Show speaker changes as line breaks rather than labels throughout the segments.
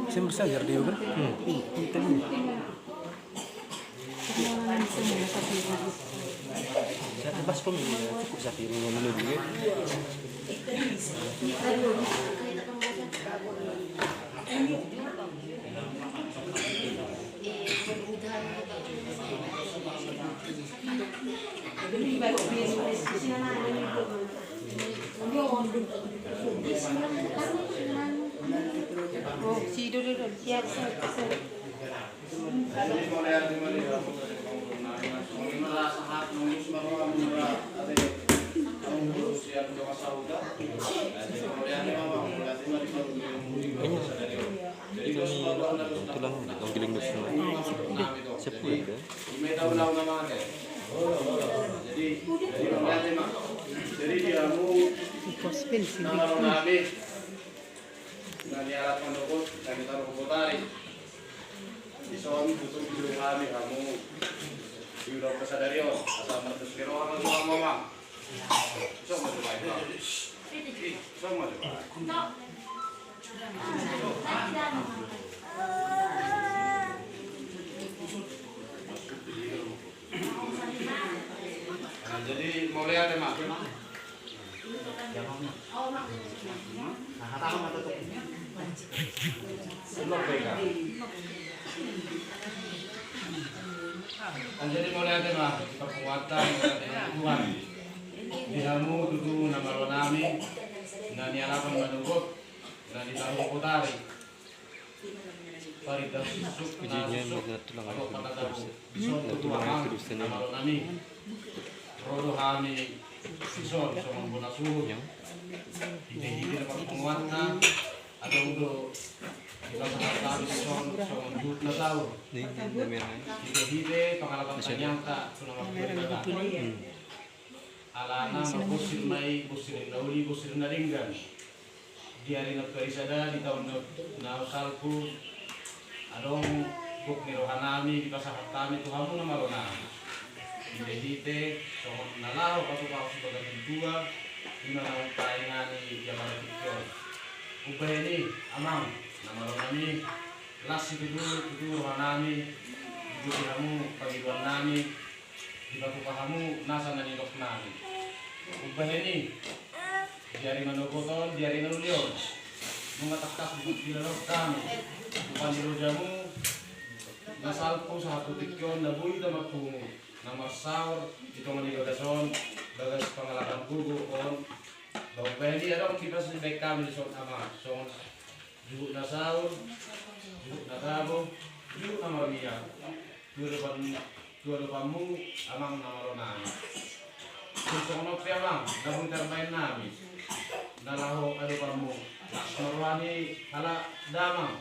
Siyempre sajar dia kan? Hitam ni. Sa baskom ni cukup sa tiro ng lulu dia.
Oh, si dulu siap.
Itu ni tulang ang giling na siya. Sepuluh kan?
Jadi dia mau nama nabi dari alat pendukung dan ditaruh ke kotari dison tutup hidung kami kamu diudah kesadario asal mertus kiro orang tua mama sok mau coba itu sok mau coba jadi mau lihat ya mak jadi mau lihat ya mak kekuatan Tuhan dihamu tutu nama ronami nani alapan menunggut nani tahu kotari Farida susuk
Ujinya tulang
atau kata tahu
tulang terus
nama ronami rodo kami sison sama guna suhu hindi dapat penguatna atau udah kita sangat tahu sison sama jut na tahu
ni merah.
hindi pengalaman ternyata sunama berbaga alana kusir mai kusir nauli kusir naringgan di hari nagkarisada di tahun na usalku adong buk ni rohanami di pasahat kami tuhamu na marona Hite, so nalaw pasukaw sa bagang dua, inalaw tayo nga ni Yamara Tikyon. Ubay ni, amang, namalaw nami, las ituduruhan nami, ituduruhamu, pagiluan nami, ipatupahamu, nasa nanilok nami. Ubay ni, diari manukoton, diari nanulyon, mga taktak dilalog kami, bukan dilujamu, nasalpo sa hatu Tikyon, nabuhi na magpungo. Nama saur itu menigagason bagas pengalaman gugu on bahwa beli ada kita sudah kami di son ama son juk na saur juk na rabo juk nama dia dua mu amang nama ronan susong no piamang namun termain nami nalaho adu pamu lasmarwani hala damang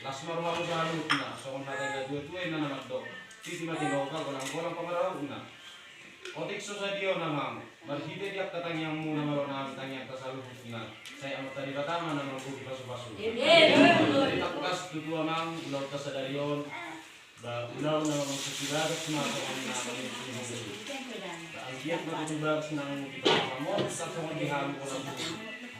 lasmarwani salutna son hada dua tuai na nama dok Titi mati loka golang pengaruh na. Otik susadio namang. Marhide diak katanyang mu nama rona tanya kasaluh na. Saya amat tadi batama nama ku pasu-pasu. Dari takkas tutu amang ulau kasadarion. Ba ulau nama mengsusugagat semasa na menginsu. Ba algiat matutubagas nang kita pamor sa dihamu ko na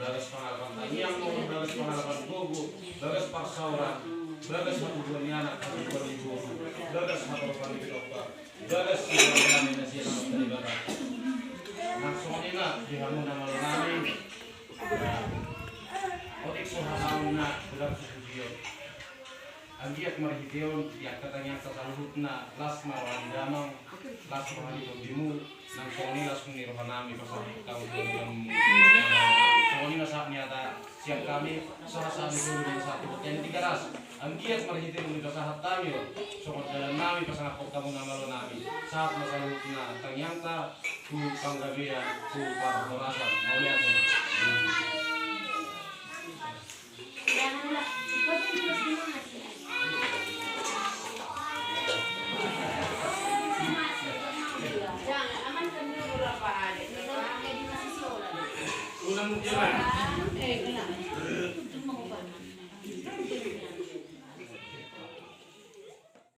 bagas pangalapan tanyang mo bagas pangalapan gogo bagas paksauran. Bagas matutuan niya anak matutuan ibu bagas matutuan ibu dokter bagas matutuan niya siya ng pagkalibaran langsung nila dihamu na malunami otik suhasaw na bulag susudiyo ang diyak marihitiyon diyak katanya sa saluhut na las marwani damang las marwani pagdimu langsung nila kung nirohan namin pasahit kau ng so nila sa niyata siap kami suhasaw ni guru din sa tibot yan tigaras ang giat marhitin mo dito sa hatami so dalam nami pasangapok kamu na malo nami saat masalut na tangyanta ku panggabihan ku parhorasan maulihat mo ulang mo